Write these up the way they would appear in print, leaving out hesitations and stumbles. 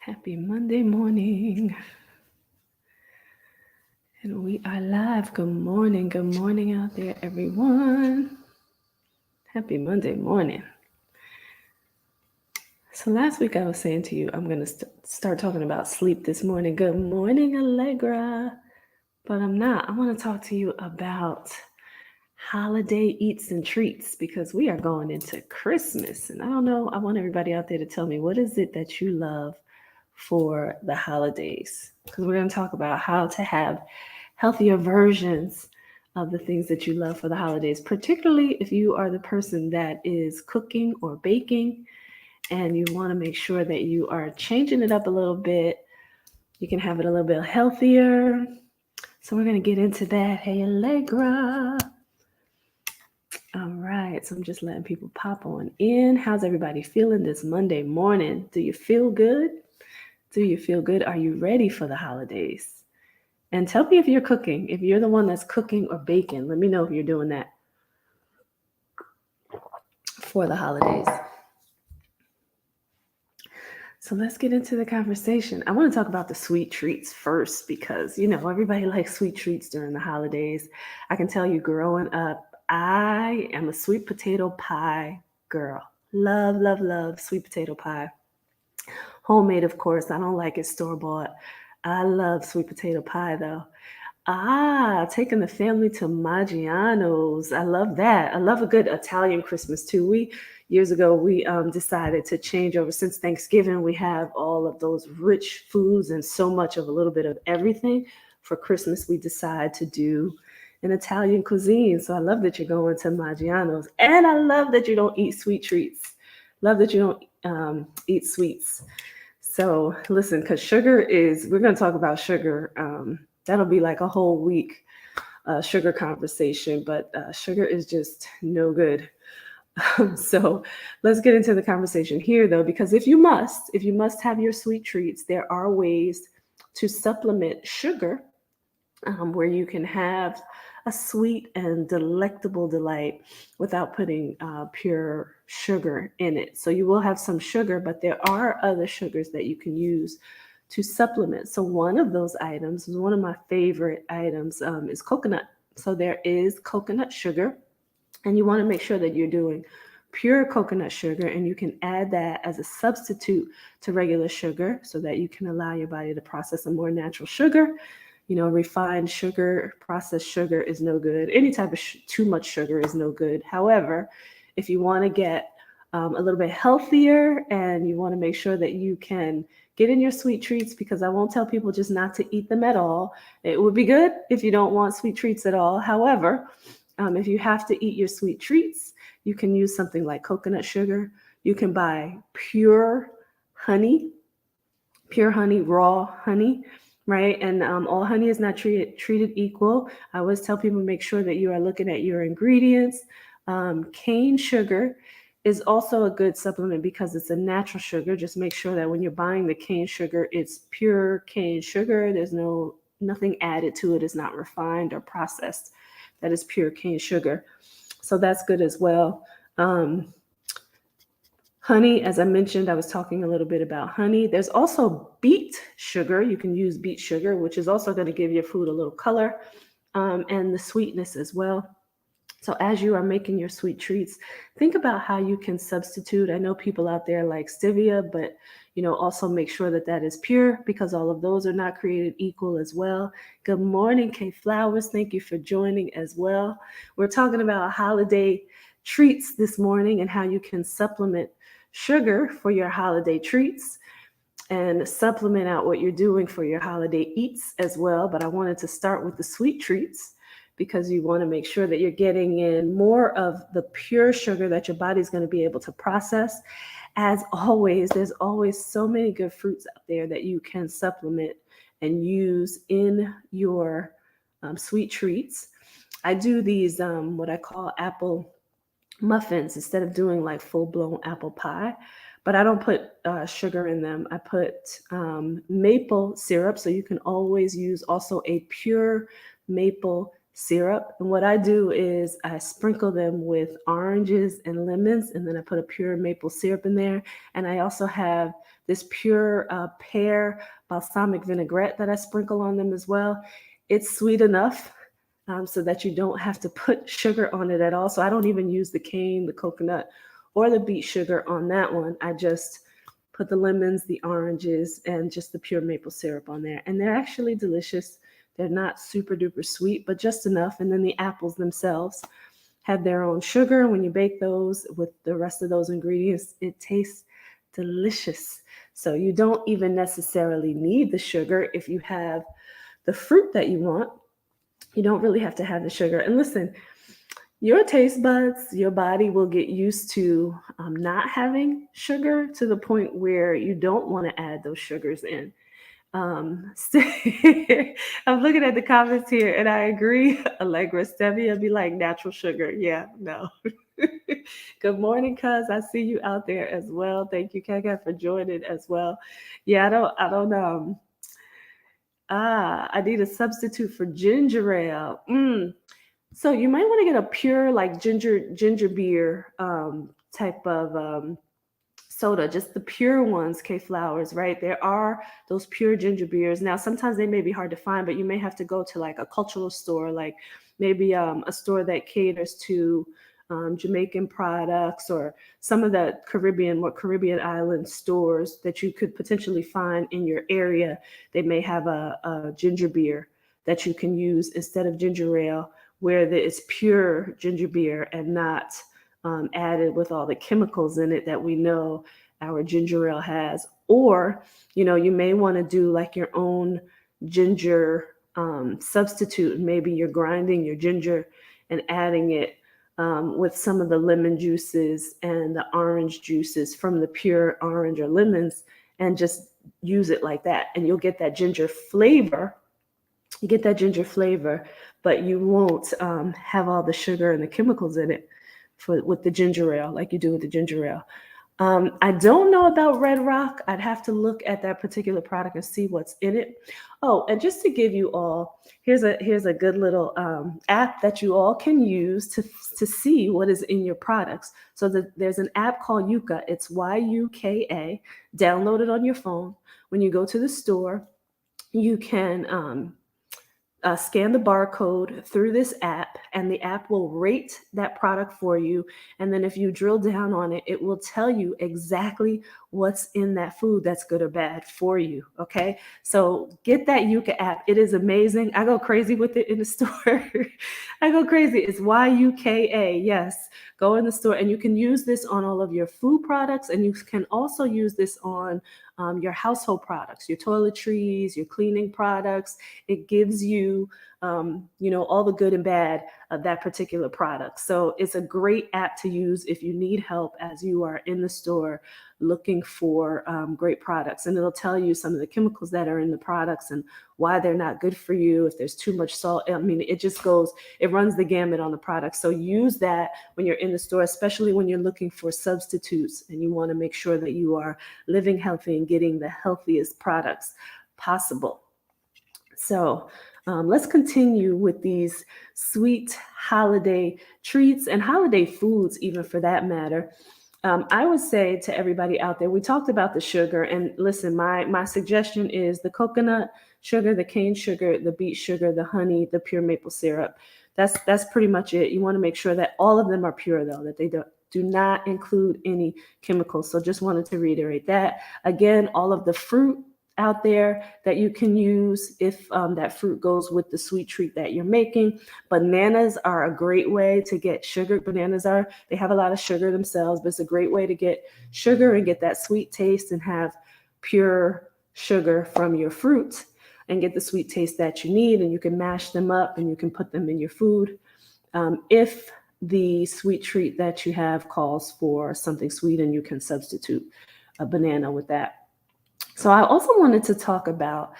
Happy Monday morning. And we are live. Good morning. Good morning out there, everyone. Happy Monday morning. So, last week I was saying to you, I'm going to start talking about sleep this morning. Good morning, Allegra. But I'm not. I want to talk to you about holiday eats and treats because we are going into Christmas. And I don't know, I want everybody out there to tell me, what is it that you love for the holidays? Because we're going to talk about how to have healthier versions of the things that you love for the holidays, particularly if you are the person that is cooking or baking and you want to make sure that you are changing it up a little bit. You can have it a little bit healthier. So we're going to get into that. Hey, Allegra. All right, so I'm just letting people pop on in. How's everybody feeling this Monday morning? Do you feel good? Do you feel good? Are you ready for the holidays? And tell me if you're cooking. If you're the one that's cooking or baking, let me know if you're doing that for the holidays. So let's get into the conversation. I want to talk about the sweet treats first because, everybody likes sweet treats during the holidays. I can tell you growing up, I am a sweet potato pie girl. Love, love, love sweet potato pie. Homemade, of course. I don't like it store bought. I love sweet potato pie though. Taking the family to Maggiano's. I love that. I love a good Italian Christmas too. Years ago we decided to change over. Since Thanksgiving, we have all of those rich foods and so much of a little bit of everything. For Christmas, we decide to do an Italian cuisine. So I love that you're going to Maggiano's, and I love that you don't eat sweet treats. Love that you don't eat sweets. So listen, because we're going to talk about sugar. That'll be like a whole week sugar conversation, but sugar is just no good. So let's get into the conversation here though, because if you must have your sweet treats, there are ways to supplement sugar where you can have a sweet and delectable delight without putting pure sugar in it. So you will have some sugar, but there are other sugars that you can use to supplement. So one of those items, one of my favorite items, is coconut. So there is coconut sugar, and you want to make sure that you're doing pure coconut sugar, and you can add that as a substitute to regular sugar so that you can allow your body to process a more natural sugar. Refined sugar, processed sugar is no good. Any type of too much sugar is no good. However, if you want to get a little bit healthier and you want to make sure that you can get in your sweet treats, because I won't tell people just not to eat them at all. It would be good if you don't want sweet treats at all. However, if you have to eat your sweet treats, you can use something like coconut sugar. You can buy pure honey, raw honey, right? And all honey is not treated equal. I always tell people, make sure that you are looking at your ingredients. Cane sugar is also a good supplement because it's a natural sugar. Just make sure that when you're buying the cane sugar, it's pure cane sugar. There's nothing added to it. It's not refined or processed. That is pure cane sugar. So that's good as well. Honey, as I mentioned, I was talking a little bit about honey. There's also beet sugar. You can use beet sugar, which is also going to give your food a little color and the sweetness as well. So as you are making your sweet treats, think about how you can substitute. I know people out there like stevia, but also make sure that that is pure, because all of those are not created equal as well. Good morning, Kay Flowers. Thank you for joining as well. We're talking about holiday treats this morning and how you can supplement sugar for your holiday treats and supplement out what you're doing for your holiday eats as well. But I wanted to start with the sweet treats because you want to make sure that you're getting in more of the pure sugar that your body's going to be able to process. As always, there's always so many good fruits out there that you can supplement and use in your sweet treats. I do these, what I call apple muffins, instead of doing like full-blown apple pie, but I don't put sugar in them. I put maple syrup, so you can always use also a pure maple syrup. And what I do is I sprinkle them with oranges and lemons, and then I put a pure maple syrup in there. And I also have this pure pear balsamic vinaigrette that I sprinkle on them as well. It's sweet enough so that you don't have to put sugar on it at all. So I don't even use the cane, the coconut, or the beet sugar on that one. I just put the lemons, the oranges, and just the pure maple syrup on there. And they're actually delicious. They're not super duper sweet, but just enough. And then the apples themselves have their own sugar. When you bake those with the rest of those ingredients, it tastes delicious. So you don't even necessarily need the sugar if you have the fruit that you want. You don't really have to have the sugar. And listen, your taste buds, your body will get used to not having sugar to the point where you don't want to add those sugars in. Um, I'm looking at the comments here and I agree. Allegra Stevia be like natural sugar. Yeah, no. Good morning, cuz. I see you out there as well. Thank you, Kaka, for joining as well. Yeah, I need a substitute for ginger ale. So you might want to get a pure like ginger beer type of soda, just the pure ones, K Flowers, right? There are those pure ginger beers. Now, sometimes they may be hard to find, but you may have to go to like a cultural store, like maybe a store that caters to Jamaican products or some of the Caribbean island stores that you could potentially find in your area. They may have a ginger beer that you can use instead of ginger ale, where it's pure ginger beer and not added with all the chemicals in it that we know our ginger ale has. Or, you may want to do like your own ginger substitute. Maybe you're grinding your ginger and adding it with some of the lemon juices and the orange juices from the pure orange or lemons, and just use it like that. And you'll get that ginger flavor. You get that ginger flavor, but you won't have all the sugar and the chemicals in it with the ginger ale like you do with the ginger ale. I don't know about Red Rock. I'd have to look at that particular product and see what's in it. Oh, and just to give you all, here's a good little app that you all can use to see what is in your products. So there's an app called Yuka. It's Yuka. Download it on your phone. When you go to the store, you can scan the barcode through this app, and the app will rate that product for you. And then if you drill down on it, it will tell you exactly what's in that food that's good or bad for you. Okay. So get that Yuka app. It is amazing. I go crazy with it in the store. I go crazy. It's Yuka. Yes. Go in the store, and you can use this on all of your food products. And you can also use this on your household products, your toiletries, your cleaning products. It gives you, all the good and bad of that particular product. So it's a great app to use if you need help as you are in the store looking for great products. And it'll tell you some of the chemicals that are in the products and why they're not good for you, if there's too much salt. I mean, it runs the gamut on the product. So use that when you're in the store, especially when you're looking for substitutes and you want to make sure that you are living healthy and getting the healthiest products possible. So let's continue with these sweet holiday treats and holiday foods, even for that matter. I would say to everybody out there, we talked about the sugar, and listen, my suggestion is the coconut sugar, the cane sugar, the beet sugar, the honey, the pure maple syrup. That's pretty much it. You want to make sure that all of them are pure, though, that they do not include any chemicals. So just wanted to reiterate that. Again, all of the fruit out there that you can use if that fruit goes with the sweet treat that you're making. Bananas are a great way to get sugar. They have a lot of sugar themselves, but it's a great way to get sugar and get that sweet taste and have pure sugar from your fruit and get the sweet taste that you need. And you can mash them up and you can put them in your food. If the sweet treat that you have calls for something sweet, and you can substitute a banana with that. So I also wanted to talk about,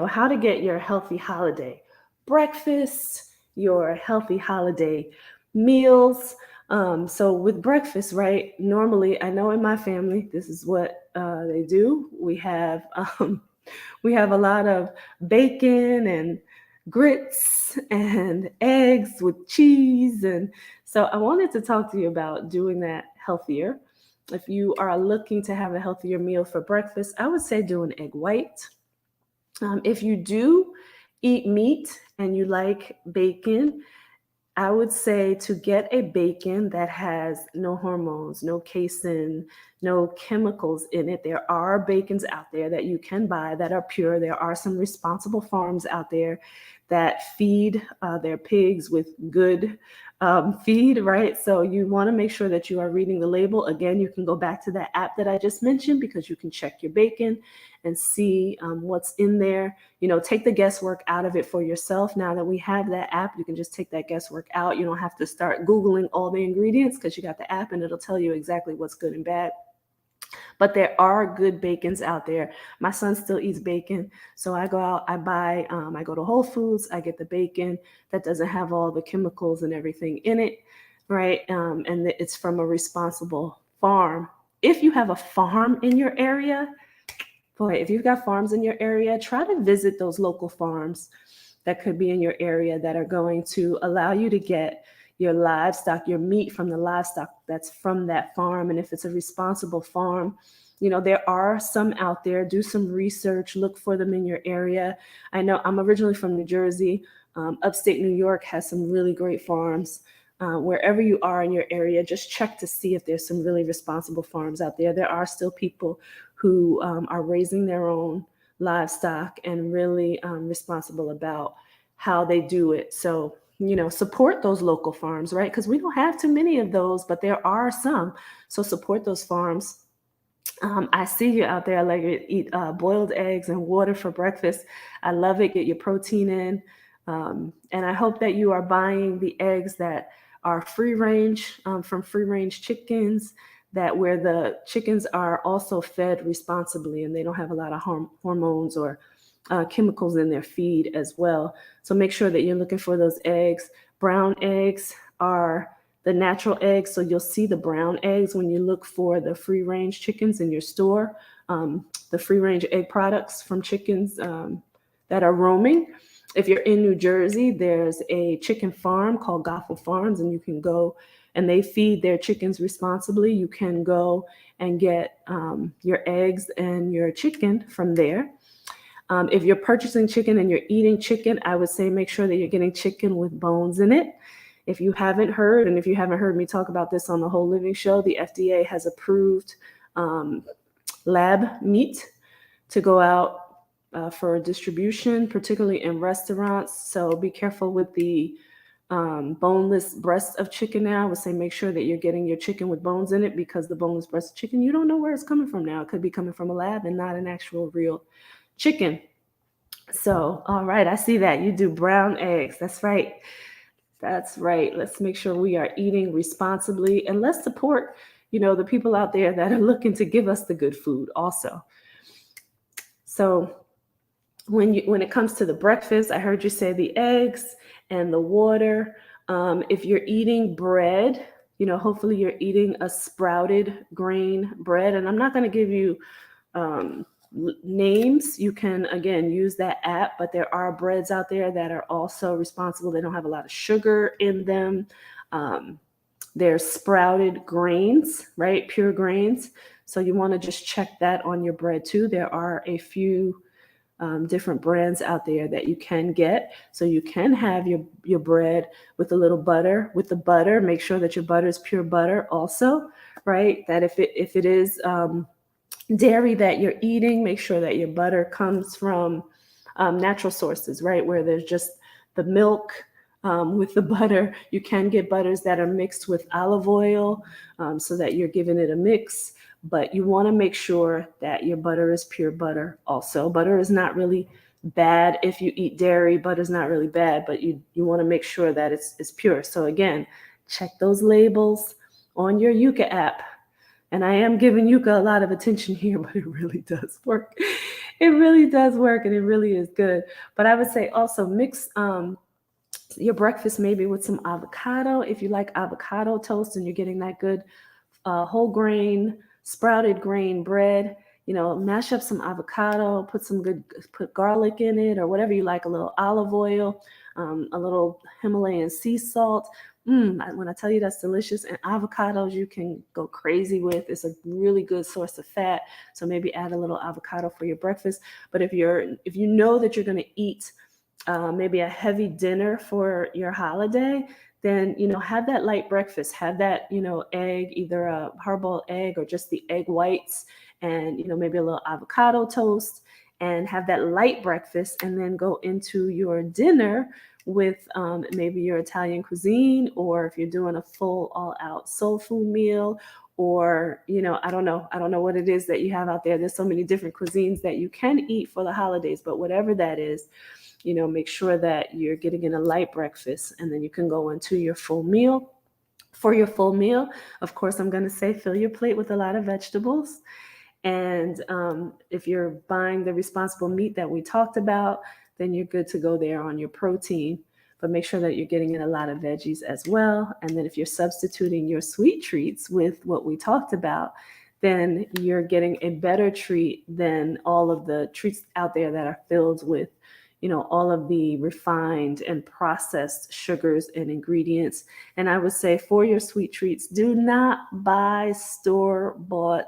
how to get your healthy holiday breakfast, your healthy holiday meals. So with breakfast, right? Normally, I know in my family, this is what they do. We have a lot of bacon and grits and eggs with cheese. And so I wanted to talk to you about doing that healthier. If you are looking to have a healthier meal for breakfast, I would say do an egg white. If you do eat meat and you like bacon, I would say to get a bacon that has no hormones, no casein, no chemicals in it. There are bacons out there that you can buy that are pure. There are some responsible farms out there that feed their pigs with good feed, right? So you want to make sure that you are reading the label. Again, you can go back to that app that I just mentioned because you can check your bacon and see what's in there. Take the guesswork out of it for yourself. Now that we have that app, you can just take that guesswork out. You don't have to start Googling all the ingredients because you got the app and it'll tell you exactly what's good and bad. But there are good bacons out there. My son still eats bacon. So I go out, I go to Whole Foods, I get the bacon that doesn't have all the chemicals and everything in it, right? And it's from a responsible farm. If you have a farm in your area, boy, if you've got farms in your area, try to visit those local farms that could be in your area that are going to allow you to get your livestock, your meat from the livestock that's from that farm. And if it's a responsible farm, there are some out there. Do some research, look for them in your area. I know I'm originally from New Jersey. Upstate New York has some really great farms. Wherever you are in your area, just check to see if there's some really responsible farms out there. There are still people who are raising their own livestock and really responsible about how they do it. So, support those local farms, right? Because we don't have too many of those, but there are some. So support those farms. I see you out there. I like to eat boiled eggs and water for breakfast. I love it. Get your protein in. And I hope that you are buying the eggs that are free range from free range chickens, that where the chickens are also fed responsibly and they don't have a lot of hormones or chemicals in their feed as well. So make sure that you're looking for those eggs. Brown eggs are the natural eggs. So you'll see the brown eggs when you look for the free range chickens in your store, the free range egg products from chickens that are roaming. If you're in New Jersey, there's a chicken farm called Goffel Farms, and you can go and they feed their chickens responsibly. You can go and get your eggs and your chicken from there. If you're purchasing chicken and you're eating chicken, I would say make sure that you're getting chicken with bones in it. If you haven't heard, and if you haven't heard me talk about this on the Whole Living Show, the FDA has approved lab meat to go out for distribution, particularly in restaurants. So be careful with the boneless breast of chicken now. I would say make sure that you're getting your chicken with bones in it, because the boneless breast of chicken, you don't know where it's coming from now. It could be coming from a lab and not an actual real chicken. So, all right, I see that. You do brown eggs. That's right. That's right. Let's make sure we are eating responsibly, and let's support, the people out there that are looking to give us the good food also. So when it comes to the breakfast, I heard you say the eggs and the water. If you're eating bread, hopefully you're eating a sprouted grain bread. And I'm not going to give you names. You can, again, use that app, but there are breads out there that are also responsible. They don't have a lot of sugar in them. They're sprouted grains, right? Pure grains. So you want to just check that on your bread too. There are a few different brands out there that you can get. So you can have your bread with a little butter. With the butter, make sure that your butter is pure butter also, right? That if it is dairy that you're eating, make sure that your butter comes from natural sources, right? Where there's just the milk with the butter. You can get butters that are mixed with olive oil so that you're giving it a mix. But you want to make sure that your butter is pure butter also. Butter is not really bad if you eat dairy. Butter is not really bad, but you want to make sure that it's pure. So again, check those labels on your Yuka app. And I am giving Yuka a lot of attention here, but it really does work. It really does work, and it really is good. But I would say also mix your breakfast maybe with some avocado. If you like avocado toast and you're getting that good whole grain, sprouted grain bread, mash up some avocado, put garlic in it or whatever you like, a little olive oil, a little Himalayan sea salt. When I tell you that's delicious, and avocados you can go crazy with. It's a really good source of fat. So maybe add a little avocado for your breakfast. But if you know that you're going to eat maybe a heavy dinner for your holiday, then have that light breakfast. Have that egg, either a hard-boiled egg or just the egg whites, and maybe a little avocado toast, and have that light breakfast, and then go into your dinner with maybe your Italian cuisine, or if you're doing a full all-out soul food meal, or I don't know what it is that you have out there. There's so many different cuisines that you can eat for the holidays, but whatever that is, make sure that you're getting in a light breakfast, and then you can go into your full meal. For your full meal, of course, I'm going to say fill your plate with a lot of vegetables. And if you're buying the responsible meat that we talked about, then you're good to go there on your protein. But make sure that you're getting in a lot of veggies as well. And then if you're substituting your sweet treats with what we talked about, then you're getting a better treat than all of the treats out there that are filled with all of the refined and processed sugars and ingredients. And I would say for your sweet treats, do not buy store-bought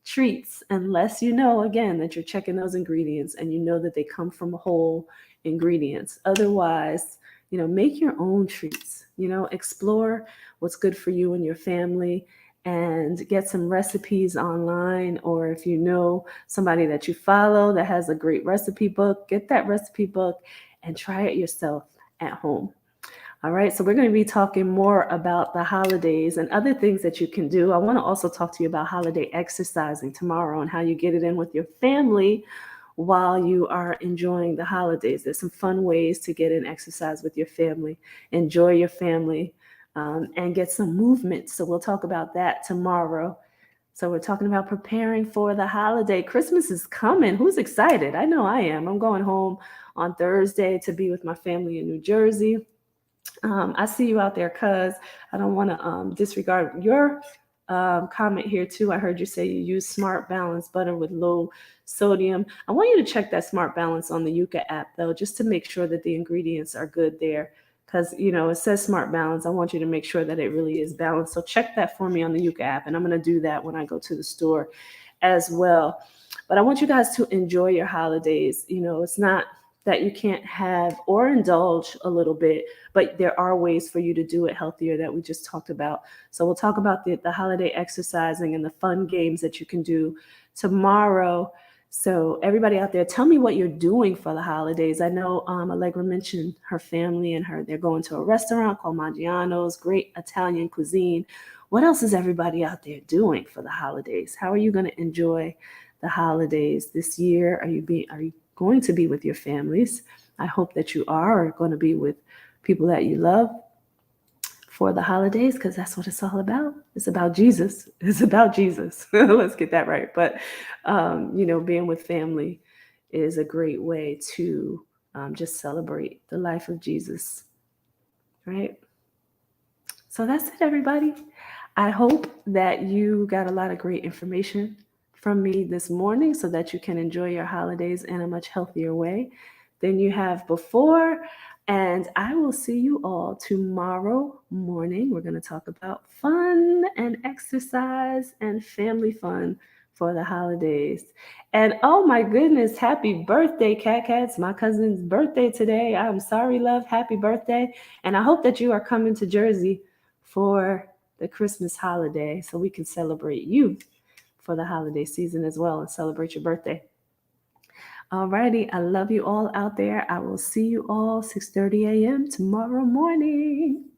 treats unless you know, again, that you're checking those ingredients and you know that they come from whole ingredients. Otherwise, make your own treats. Explore what's good for you and your family, and get some recipes online, or if you know somebody that you follow that has a great recipe book, get that recipe book and try it yourself at home. All right, so we're going to be talking more about the holidays and other things that you can do. I want to also talk to you about holiday exercising tomorrow and how you get it in with your family while you are enjoying the holidays. There's some fun ways to get in exercise with your family, enjoy your family, and get some movement. So we'll talk about that tomorrow. So we're talking about preparing for the holiday. Christmas is coming. Who's excited? I know I am. I'm going home on Thursday to be with my family in New Jersey. I see you out there, cuz I don't want to disregard your comment here too. I heard you say you use Smart Balance butter with low sodium. I want you to check that Smart Balance on the Yuka app though, just to make sure that the ingredients are good there. Because it says Smart Balance. I want you to make sure that it really is balanced. So check that for me on the Yuka app, and I'm going to do that when I go to the store as well. But I want you guys to enjoy your holidays. It's not that you can't have or indulge a little bit, but there are ways for you to do it healthier that we just talked about. So we'll talk about the holiday exercising and the fun games that you can do tomorrow. So everybody out there, tell me what you're doing for the holidays. I know Allegra mentioned her family and they're going to a restaurant called Maggiano's, great Italian cuisine. What else is everybody out there doing for the holidays? How are you going to enjoy the holidays this year? Are you going to be with your families? I hope that you are going to be with people that you love for the holidays, because that's what it's all about. It's about Jesus. It's about Jesus. Let's get that right. But, being with family is a great way to just celebrate the life of Jesus, right? So that's it, everybody. I hope that you got a lot of great information from me this morning so that you can enjoy your holidays in a much healthier way than you have before. And I will see you all tomorrow morning. We're going to talk about fun and exercise and family fun for the holidays. And oh my goodness, happy birthday, Cat Cats. My cousin's birthday today. I'm sorry, love. Happy birthday. And I hope that you are coming to Jersey for the Christmas holiday so we can celebrate you for the holiday season as well and celebrate your birthday. Alrighty, I love you all out there. I will see you all 6:30 a.m. tomorrow morning.